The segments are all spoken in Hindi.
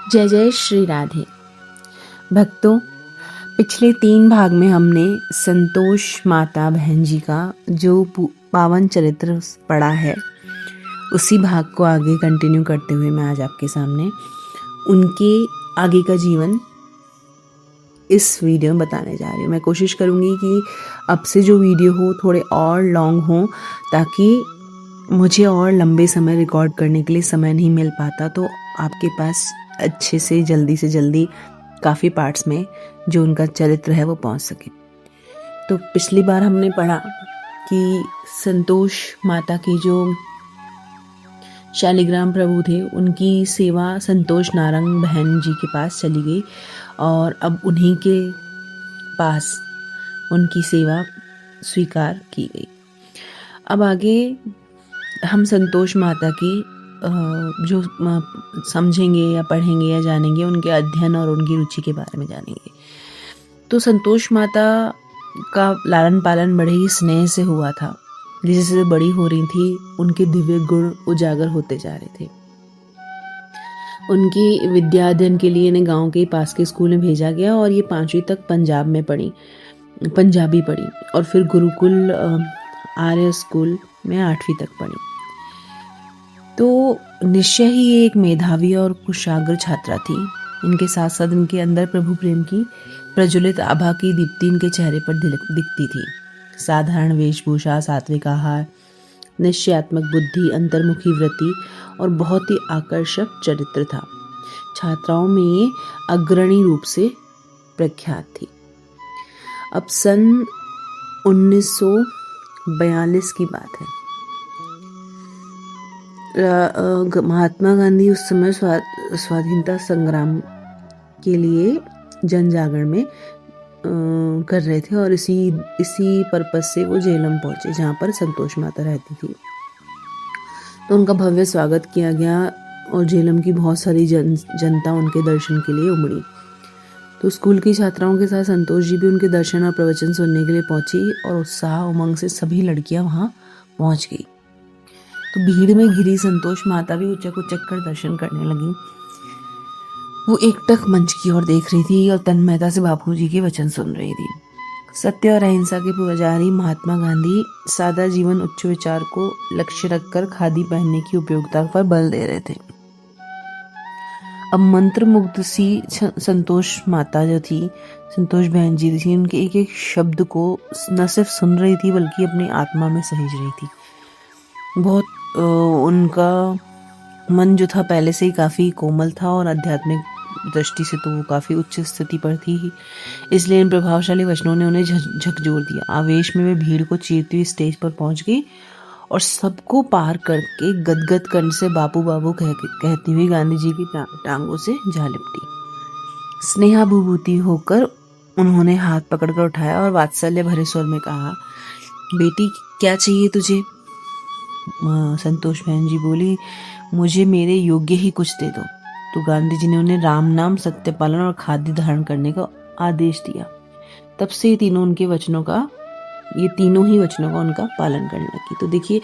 जय जय श्री राधे। भक्तों, पिछले 3 भाग में हमने संतोष माता बहन जी का जो पावन चरित्र पढ़ा है, उसी भाग को आगे कंटिन्यू करते हुए मैं आज आपके सामने उनके आगे का जीवन इस वीडियो में बताने जा रही हूँ। मैं कोशिश करूँगी कि अब से जो वीडियो हो थोड़े और लॉन्ग हो, ताकि मुझे और लंबे समय रिकॉर्ड करने के लिए समय नहीं मिल पाता, तो आपके पास अच्छे से जल्दी काफ़ी पार्ट्स में जो उनका चरित्र है वो पहुंच सके। तो पिछली बार हमने पढ़ा कि संतोष माता की जो शालिग्राम प्रभु थे, उनकी सेवा संतोष नारंग बहन जी के पास चली गई और अब उन्हीं के पास उनकी सेवा स्वीकार की गई। अब आगे हम संतोष माता की जो समझेंगे या पढ़ेंगे या जानेंगे, उनके अध्ययन और उनकी रुचि के बारे में जानेंगे। तो संतोष माता का लालन पालन बड़े ही स्नेह से हुआ था। जैसे बड़ी हो रही थी, उनके दिव्य गुण उजागर होते जा रहे थे। उनकी विद्या अध्ययन के लिए इन्हें गांव के पास के स्कूल में भेजा गया और ये 5वीं तक पंजाबी पढ़ी और फिर गुरुकुल आर्य स्कूल में 8वीं तक पढ़ी। तो निश्चय ही ये एक मेधावी और कुशाग्र छात्रा थी। इनके साथ साथ इनके अंदर प्रभु प्रेम की प्रज्वलित आभा की दीप्ति इनके चेहरे पर दिखती थी। साधारण वेशभूषा, सात्विक आहार, निश्चयात्मक बुद्धि, अंतर्मुखी वृत्ति और बहुत ही आकर्षक चरित्र था। छात्राओं में ये अग्रणी रूप से प्रख्यात थी। अब सन 1942 की बात है। महात्मा गांधी उस समय स्वाधीनता संग्राम के लिए जन जागरण में कर रहे थे और इसी पर्पस से वो झेलम पहुंचे, जहाँ पर संतोष माता रहती थी। तो उनका भव्य स्वागत किया गया और झेलम की बहुत सारी जनता उनके दर्शन के लिए उमड़ी। तो स्कूल की छात्राओं के साथ संतोष जी भी उनके दर्शन और प्रवचन सुनने के लिए पहुंची और उत्साह उमंग से सभी लड़कियां वहां पहुंच गई। तो भीड़ में घिरी संतोष माता भी उचक कर दर्शन करने लगी। वो एकटक मंच की ओर देख रही थी और तन्मयता से बापू जी के वचन सुन रही थी। सत्य और अहिंसा के पुजारी महात्मा गांधी सादा जीवन उच्च विचार को लक्ष्य रखकर खादी पहनने की उपयोगिता पर बल दे रहे थे। अब मंत्र मुग्ध सी संतोष माता जो थी, संतोष बहन जी थी, उनके एक एक शब्द को न सिर्फ सुन रही थी बल्कि अपनी आत्मा में सहेज रही थी। बहुत उनका मन जो था पहले से ही काफ़ी कोमल था और आध्यात्मिक दृष्टि से तो वो काफ़ी उच्च स्थिति पर थी ही, इसलिए इन प्रभावशाली वचनों ने उन्हें झकझोर दिया। आवेश में वे भीड़ को चीरती हुई स्टेज पर पहुंच गई और सबको पार करके गदगद कंठ से बापू बाबू कहती हुई गांधी जी की टांगों से जा लिपटी। स्नेहाभूभूति होकर उन्होंने हाथ पकड़कर उठाया और वात्सल्य भरे स्वर में कहा, बेटी क्या चाहिए तुझे? संतोष बहन जी बोली, मुझे मेरे योग्य ही कुछ दे दो। तो गांधी जी ने उन्हें राम नाम, सत्य पालन और खाद्य धारण करने का आदेश दिया। तब से ये तीनों ही वचनों का उनका पालन करने लगी। तो देखिए,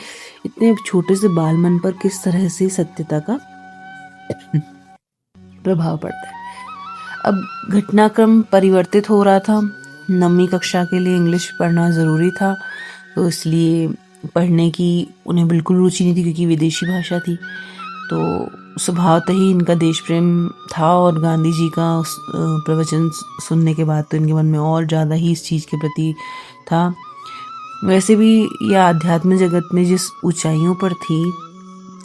इतने छोटे से बाल मन पर किस तरह से सत्यता का प्रभाव पड़ता है। अब घटनाक्रम परिवर्तित हो रहा था। 9वीं कक्षा के लिए इंग्लिश पढ़ना जरूरी था, तो इसलिए पढ़ने की उन्हें बिल्कुल रुचि नहीं थी, क्योंकि विदेशी भाषा थी। तो स्वभावतः ही इनका देश प्रेम था और गांधी जी का प्रवचन सुनने के बाद तो इनके मन में और ज़्यादा ही इस चीज़ के प्रति था। वैसे भी यह आध्यात्मिक जगत में जिस ऊंचाइयों पर थी,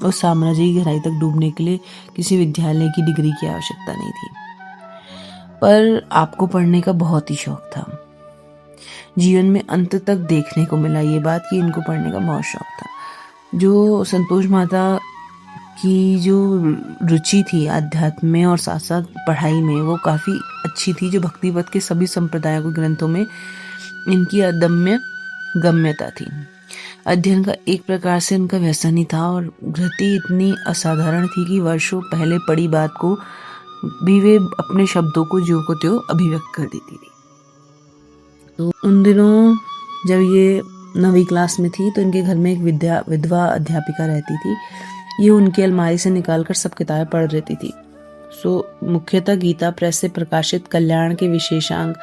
उस साम्राज्य की गहराई तक डूबने के लिए किसी विद्यालय की डिग्री की आवश्यकता नहीं थी। पर आपको पढ़ने का बहुत ही शौक था। जीवन में अंत तक देखने को मिला ये बात कि इनको पढ़ने का बहुत शौक था। जो संतोष माता की जो रुचि थी अध्यात्म में और साथ साथ पढ़ाई में, वो काफ़ी अच्छी थी। जो भक्तिपद के सभी संप्रदायों के ग्रंथों में इनकी अदम्य गम्यता थी। अध्ययन का एक प्रकार से उनका व्यसन ही था और गति इतनी असाधारण थी कि वर्षों पहले पढ़ी बात को भी वे अपने शब्दों को ज्यों को त्यों अभिव्यक्त कर देती थी। तो उन दिनों जब ये 9वीं क्लास में थी, तो इनके घर में एक विधवा अध्यापिका रहती थी। ये उनकी अलमारी से निकालकर सब किताबें पढ़ लेती थी मुख्यतः गीता प्रेस से प्रकाशित कल्याण के विशेषांक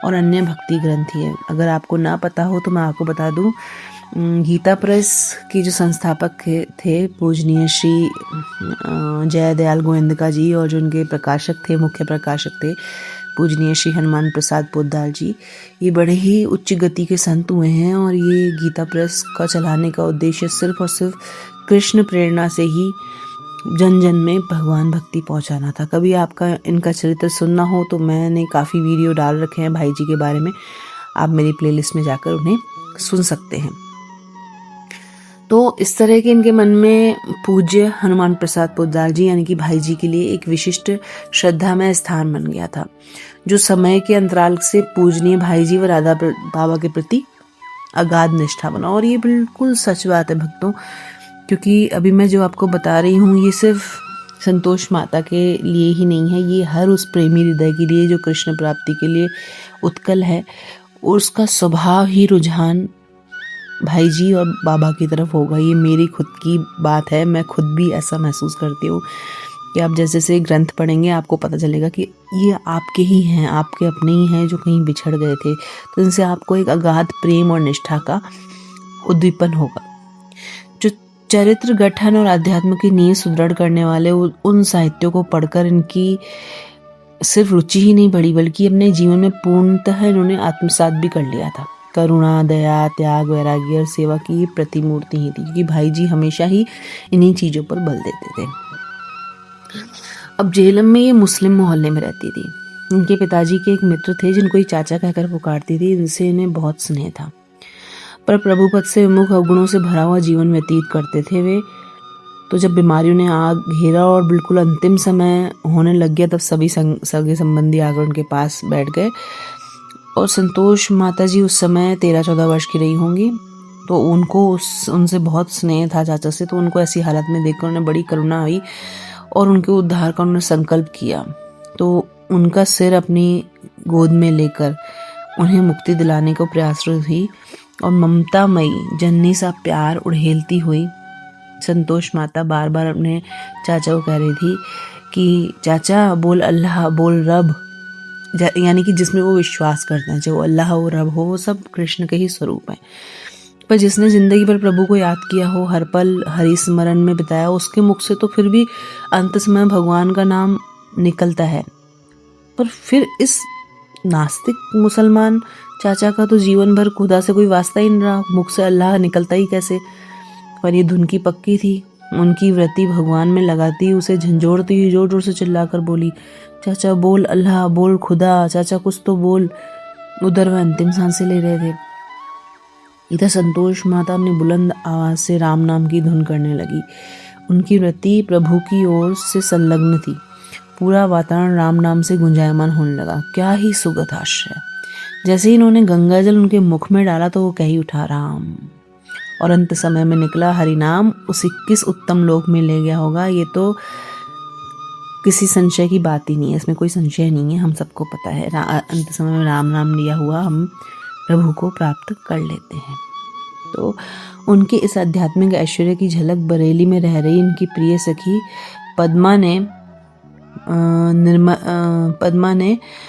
और अन्य भक्ति ग्रंथ ही है। अगर आपको ना पता हो तो मैं आपको बता दूं, गीता प्रेस की जो संस्थापक थे पूजनीय श्री जय दयाल गोविंदका जी, और जो उनके प्रकाशक थे, मुख्य प्रकाशक थे पूजनीय श्री हनुमान प्रसाद पोद्दार जी। ये बड़े ही उच्च गति के संत हुए हैं, और ये गीता प्रेस का चलाने का उद्देश्य सिर्फ और सिर्फ कृष्ण प्रेरणा से ही जन जन में भगवान भक्ति पहुंचाना था। कभी आपका इनका चरित्र सुनना हो तो मैंने काफ़ी वीडियो डाल रखे हैं भाई जी के बारे में, आप मेरी प्लेलिस्ट में जाकर उन्हें सुन सकते हैं। तो इस तरह के इनके मन में पूज्य हनुमान प्रसाद पोद्दार जी यानी कि भाई जी के लिए एक विशिष्ट श्रद्धामय स्थान बन गया था, जो समय के अंतराल से पूजनीय भाई जी व राधा बाबा के प्रति अगाध निष्ठा बना। और ये बिल्कुल सच बात है भक्तों, क्योंकि अभी मैं जो आपको बता रही हूँ ये सिर्फ संतोष माता के लिए ही नहीं है, ये हर उस प्रेमी हृदय के लिए जो कृष्ण प्राप्ति के लिए उत्कल है, उसका स्वभाव ही रुझान भाई जी और बाबा की तरफ होगा। ये मेरी खुद की बात है, मैं खुद भी ऐसा महसूस करती हूँ कि आप जैसे जैसे ग्रंथ पढ़ेंगे आपको पता चलेगा कि ये आपके ही हैं, आपके अपने ही हैं जो कहीं बिछड़ गए थे, तो इनसे आपको एक अगाध प्रेम और निष्ठा का उद्दीपन होगा। जो चरित्र गठन और अध्यात्म की नींव सुदृढ़ करने वाले उन साहित्यों को पढ़कर इनकी सिर्फ रुचि ही नहीं बढ़ी, बल्कि अपने जीवन में पूर्णतः इन्होंने आत्मसात भी कर लिया था। करुणा, दया, त्याग, वैराग्य और सेवा की ये प्रतिमूर्ति ही थी, क्योंकि भाई जी हमेशा ही इन्हीं चीज़ों पर बल देते थे। अब झेलम में ये मुस्लिम मोहल्ले में रहती थी। इनके पिताजी के एक मित्र थे जिनको ये चाचा कहकर पुकारती थी, इनसे इन्हें बहुत स्नेह था, पर प्रभुपद से विमुख अवगुणों से भरा हुआ जीवन व्यतीत करते थे वे। तो जब बीमारियों ने आग घेरा और बिल्कुल अंतिम समय होने लग गया, तब सभी सगे संबंधी आकर उनके पास बैठ गए। और संतोष माता जी उस समय 13-14 वर्ष की रही होंगी, तो उनको उनसे बहुत स्नेह था चाचा से, तो उनको ऐसी हालत में देखकर उन्हें बड़ी करुणा आई और उनके उद्धार का उन्होंने संकल्प किया। तो उनका सिर अपनी गोद में लेकर उन्हें मुक्ति दिलाने को प्रयासरत हुई, और ममतामयी जननी सा प्यार उड़ेलती हुई संतोष माता बार बार अपने चाचा को कह रही थी कि चाचा बोल अल्लाह, बोल रब, यानी कि जिसमें वो विश्वास करते हैं, चाहे वो अल्लाह हो, रब हो, वो सब कृष्ण के ही स्वरूप हैं। पर जिसने जिंदगी भर प्रभु को याद किया हो, हर पल हरि स्मरण में बिताया, उसके मुख से तो फिर भी अंत समय भगवान का नाम निकलता है। पर फिर इस नास्तिक मुसलमान चाचा का तो जीवन भर खुदा से कोई वास्ता ही नहीं रहा, मुख से अल्लाह निकलता ही कैसे। पर ये धुन की पक्की थी, उनकी वृत्ति भगवान में लगाती उसे झंझोड़ती हुई जोर जोर से चिल्लाकर बोली, चाचा बोल अल्लाह, बोल खुदा, चाचा कुछ तो बोल। उधर वह अंतिम सांसें ले रहे थे, इधर संतोष माता अपनी बुलंद आवाज से राम नाम की धुन करने लगी। उनकी वृत्ति प्रभु की ओर से संलग्न थी, पूरा वातावरण राम नाम से गुंजायमान होने लगा। क्या ही सुगत आश्रय। जैसे ही इन्होंने गंगा जल उनके मुख में डाला तो वो कह ही उठा राम, और अंत समय में निकला हरिनाम उसे किस उत्तम लोक में ले गया होगा, ये तो किसी संशय की बात ही नहीं है, इसमें कोई संशय नहीं है, हम सबको पता है। अंत समय में राम नाम लिया हुआ हम प्रभु को प्राप्त कर लेते हैं। तो उनके इस आध्यात्मिक ऐश्वर्य की झलक बरेली में रह रही इनकी प्रिय सखी पद्मा ने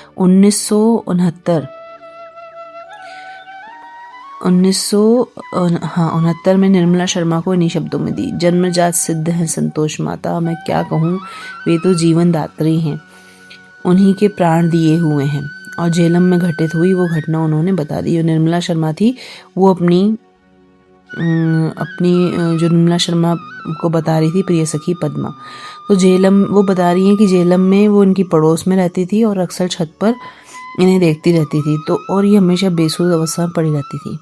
1969 में निर्मला शर्मा को इन्हीं शब्दों में दी। जन्मजात सिद्ध हैं संतोष माता, मैं क्या कहूँ, वे तो जीवन दात्री हैं, उन्हीं के प्राण दिए हुए हैं। और झेलम में घटित हुई वो घटना उन्होंने बता दी। जो निर्मला शर्मा थी वो अपनी जो निर्मला शर्मा को बता रही थी प्रिय सखी पद्मा, तो झेलम वो बता रही हैं कि झेलम में वो इनकी पड़ोस में रहती थी और अक्सर छत पर इन्हें देखती रहती थी, तो और ये हमेशा बेसुध अवस्था में पड़ी रहती थी,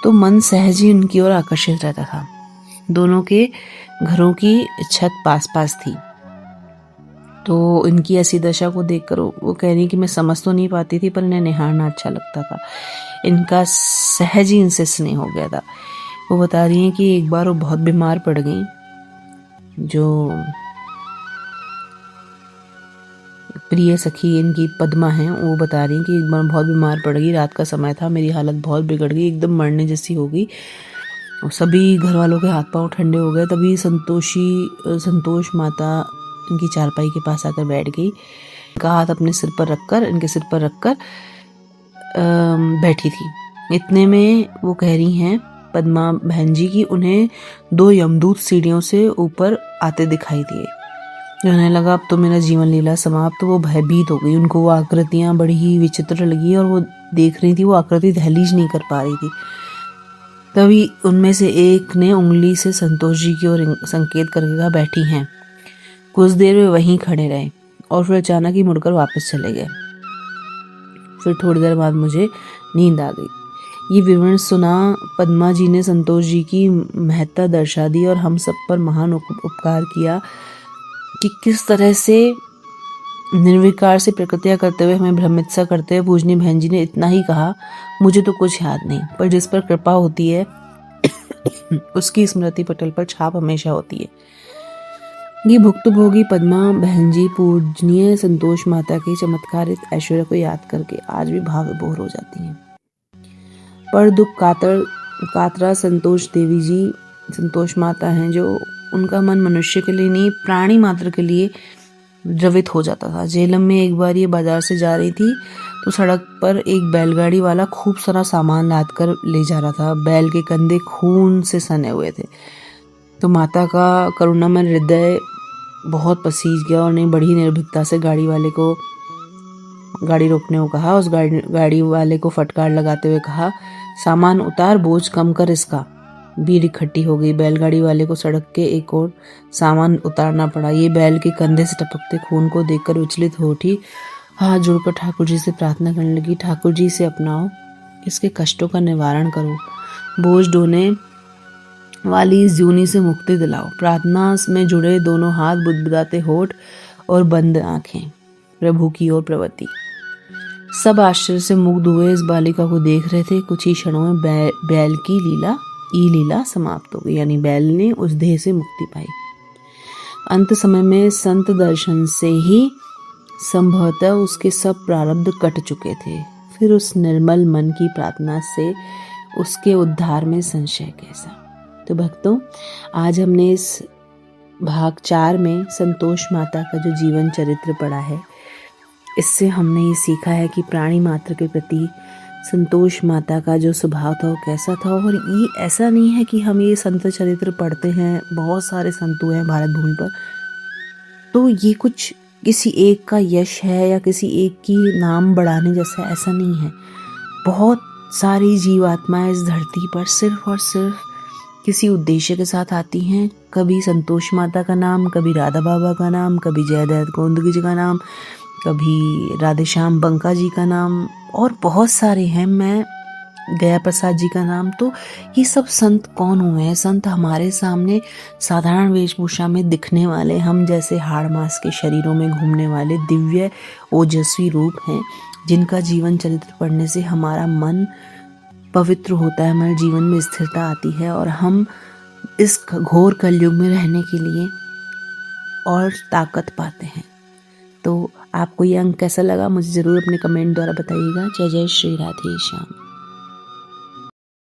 तो मन सहज ही उनकी ओर आकर्षित रहता था। दोनों के घरों की छत पास पास थी, तो इनकी ऐसी दशा को देखकर वो कह रही कि मैं समझ तो नहीं पाती थी, पर इन्हें निहारना अच्छा लगता था, इनका सहज ही इनसे स्नेह हो गया था। वो बता रही हैं कि एक बार वो बहुत बीमार पड़ गई, जो प्रिय सखी इनकी पद्मा हैं, वो बता रही हैं कि एक बार बहुत बीमार पड़ गई, रात का समय था, मेरी हालत बहुत बिगड़ गई, एकदम मरने जैसी हो गई, और सभी घर वालों के हाथ पांव ठंडे हो गए। तभी संतोष माता इनकी चारपाई के पास आकर बैठ गई। इनका हाथ अपने सिर पर रखकर, इनके सिर पर रखकर बैठी थी। इतने में वो कह रही हैं पद्मा बहन जी की उन्हें 2 यमदूत सीढ़ियों से ऊपर आते दिखाई दिए। कहने लगा अब तो मेरा जीवन लीला समाप्त। तो वो भयभीत हो गई, उनको वो आकृतियां बड़ी ही विचित्र लगी और वो देख रही थी, वो आकृति दहलीज नहीं कर पा रही थी। तभी उनमें से एक ने उंगली से संतोष जी की ओर संकेत करके कहा बैठी हैं। कुछ देर वे वहीं खड़े रहे और फिर अचानक ही मुड़कर वापस चले गए। फिर थोड़ी देर बाद मुझे नींद आ गई। ये विवरण सुना पद्मा जी ने संतोष जी की महत्ता दर्शा दी और हम सब पर महान उपकार किया कि किस तरह से निर्विकार से प्रकृतियां करते हुए हमें भ्रमित सा करते हुए पूजनी बहन जी ने इतना ही कहा, मुझे तो कुछ याद नहीं, पर जिस पर कृपा होती है उसकी स्मृति पटल पर छाप हमेशा होती है। ये भुक्तभोगी पद्मा बहन जी पूजनीय संतोष माता के चमत्कारित ऐश्वर्य को याद करके आज भी भाव विभोर हो जाती हैं। पर दुख कातरा संतोष देवी जी संतोष माता हैं, जो उनका मन मनुष्य के लिए नहीं प्राणी मात्र के लिए द्रवित हो जाता था। झेलम में एक बार ये बाजार से जा रही थी तो सड़क पर एक बैलगाड़ी वाला खूब सारा सामान लाद कर ले जा रहा था। बैल के कंधे खून से सने हुए थे। तो माता का करुणामय हृदय बहुत पसीज गया और ने बड़ी निर्भीकता से गाड़ी वाले को गाड़ी रोकने को कहा। उस गाड़ी वाले को फटकार लगाते हुए कहा, सामान उतार, बोझ कम कर इसका। भीड़ इकट्ठी हो गई। बैलगाड़ी वाले को सड़क के एक और सामान उतारना पड़ा। ये बैल के कंधे से टपकते खून को देखकर विचलित हो उठी, हाथ जोड़कर ठाकुर जी से प्रार्थना करने लगी, ठाकुर जी से अपनाओ, इसके कष्टों का निवारण करो, बोझ ढोने वाली इस जूनी से मुक्ति दिलाओ। प्रार्थना में जुड़े दोनों हाथ, बुदबुदाते होठ और बंद आंखें प्रभु की ओर प्रवृत्ति। सब आश्चर्य से मुग्ध हुए इस बालिका को देख रहे थे। कुछ ही क्षणों में बैल की लीला समाप्त हो गई, यानी बैल ने उस देह से मुक्ति पाई। अंत समय में संत दर्शन से ही संभवतः उसके सब प्रारब्ध कट चुके थे। फिर उस निर्मल मन की प्रार्थना से उसके उद्धार में संशय कैसा। तो भक्तों, आज हमने इस भाग 4 में संतोष माता का जो जीवन चरित्र पढ़ा है, इससे हमने ये सीखा है कि प्राणी मात्र के प्रति संतोष माता का जो स्वभाव था वो कैसा था। और ये ऐसा नहीं है कि हम ये संत चरित्र पढ़ते हैं, बहुत सारे संत हुए हैं भारत भूमि पर, तो ये कुछ किसी एक का यश है या किसी एक की नाम बढ़ाने जैसा, ऐसा नहीं है। बहुत सारी जीवात्माएं इस धरती पर सिर्फ और सिर्फ किसी उद्देश्य के साथ आती हैं। कभी संतोष माता का नाम, कभी राधा बाबा का नाम, कभी जयदत्त गोंदगी जी का नाम, कभी राधेश्याम बंका जी का नाम, और बहुत सारे हैं, मैं गया प्रसाद जी का नाम। तो ये सब संत कौन हुए हैं? संत हमारे सामने साधारण वेशभूषा में दिखने वाले, हम जैसे हाड़ मांस के शरीरों में घूमने वाले दिव्य ओजस्वी रूप हैं, जिनका जीवन चरित्र पढ़ने से हमारा मन पवित्र होता है, हमारे जीवन में स्थिरता आती है और हम इस घोर कलयुग में रहने के लिए और ताकत पाते हैं। तो आपको ये अंक कैसा लगा मुझे ज़रूर अपने कमेंट द्वारा बताइएगा। जय जय श्री राधे श्याम।